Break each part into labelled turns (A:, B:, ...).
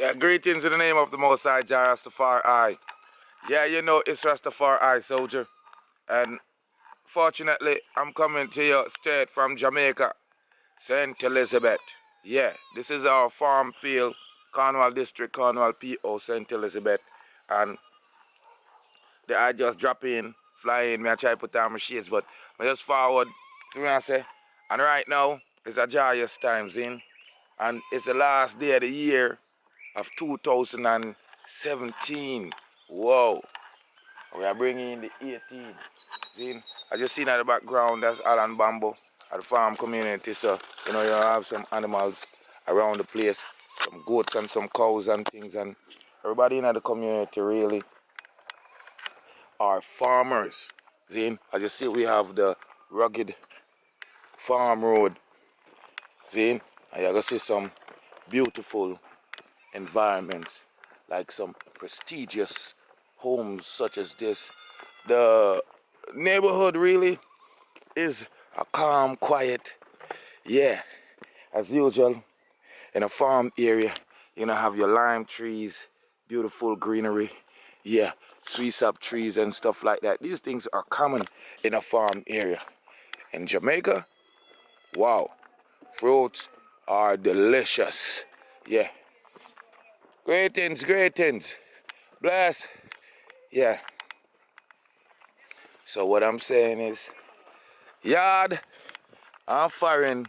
A: Yeah, greetings in the name of the Most High, Rastafari. Yeah, you know it's Rastafari, soldier. And fortunately, I'm coming to you straight from Jamaica, St. Elizabeth. Yeah, this is our farm field, Cornwall District, Cornwall PO, St. Elizabeth. And I just drop in, fly in, I try to put on my shades, but I just forward, see what I say? And right now, it's a joyous times in, and it's the last day of the year of 2017. Whoa. We are bringing in the 18. See? I just seen at the background, that's Alan Bamboo at the farm community. So, you know, you have some animals around the place, some goats and some cows and things. And everybody in the community really are farmers. See? As you see, we have the rugged farm road. See? And you're going to see some beautiful environments, like some prestigious homes such as this. The neighborhood really is a calm, quiet, yeah, as usual in a farm area. You know, have your lime trees, beautiful greenery, yeah, sweet sap trees and stuff like that. These things are common in a farm area. In Jamaica, wow, fruits are delicious, yeah. Greetings, greetings. Bless. Yeah. So what I'm saying is, yard and foreign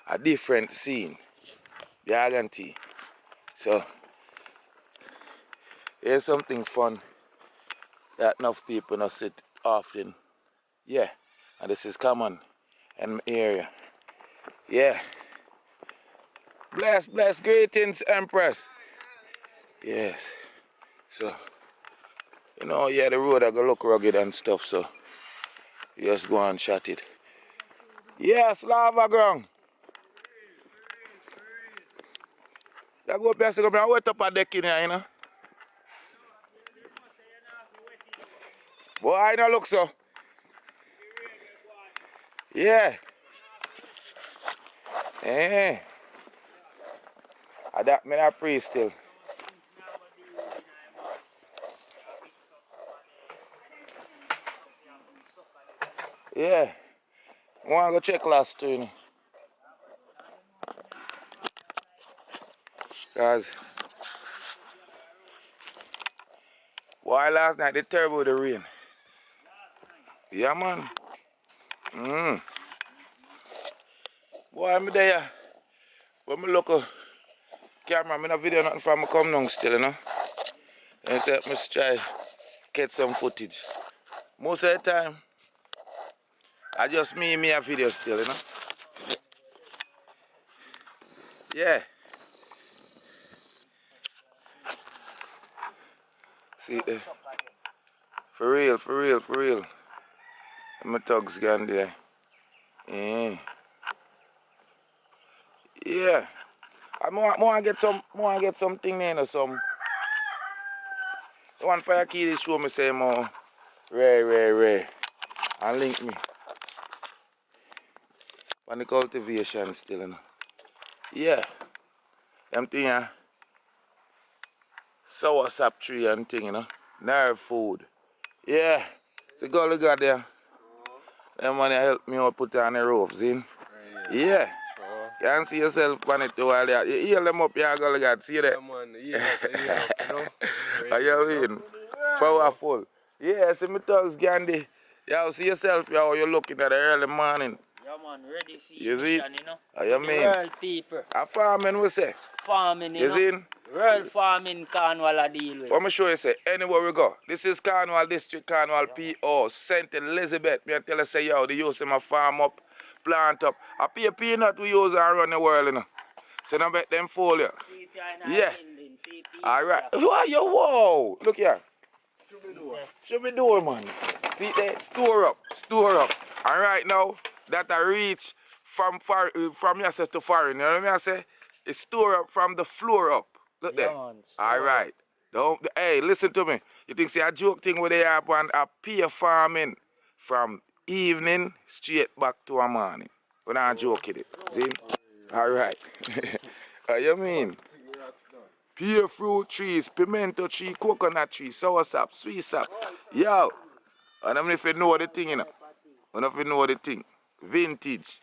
A: a different scene. Guarantee. So here's something fun that enough people not sit often. Yeah. And this is common in my area. Yeah. Bless, bless, greetings, Empress. Yes. So, you know, yeah, the road I go look rugged and stuff, so you just go and shut it. Yes, lava ground. I go up here, so go and wet up a deck in here, you know. Boy, I don't look so. Yeah. Eh. I that me not pray still. Yeah. I want to go check last too, you know. Cause why last night they terrible the rain. Yeah man. Boy I'm there. When me look at camera, I'm in a video nothing from me come down still, you know. And so I try get some footage. Most of the time I just me a video still, you know. Yeah. See it there. For real, for real, for real. My thugs gone there. Yeah. Yeah. I want to get something there, you know, some. The one fire key they show me say more rare. And link me. On the cultivation still, you know. Yeah. Them thing, sour sap tree and thing, you know. Nerve food. Yeah. So go look at there. Them money help me out put on the roof, see? Yeah. Sure. You can see yourself on it while you heal them up, you go look at, see that?
B: Yeah, man, heal up, you know.
A: How you mean? Powerful. Yeah, see me thugs Gandhi. You see yourself, you're looking at the early morning.
C: Yeah man, ready for
A: You
C: your
A: see?
C: mission, you know.
A: How you
C: The
A: mean?
C: world people.
A: A farming we say.
C: Farming, you
A: You
C: know.
A: see?
C: World farming Cornwall I deal with.
A: Let me show you say, anywhere we go. This is Cornwall District, Cornwall PO, St. Elizabeth. Me tell you say, yo, they use them a farm up, plant up. A peanut we use around the world, you know. So now bet them fool you. Yeah. Alright. Why you whoa? Look here. Should be door, man. See there? Store up. Store up. And right now, that I reach from yourself to foreign. You know what I say? It's store up from the floor up. Look there. Alright. Hey, listen to me. You think see a joke thing where they have on a peer farming from evening straight back to a morning. We're not joking it. See? Alright. How you mean? pear fruit trees, pimento tree, coconut tree, sour sap, sweet sap. Yo, and I mean if you know the thing, you know. I don't know if you know the thing. Vintage.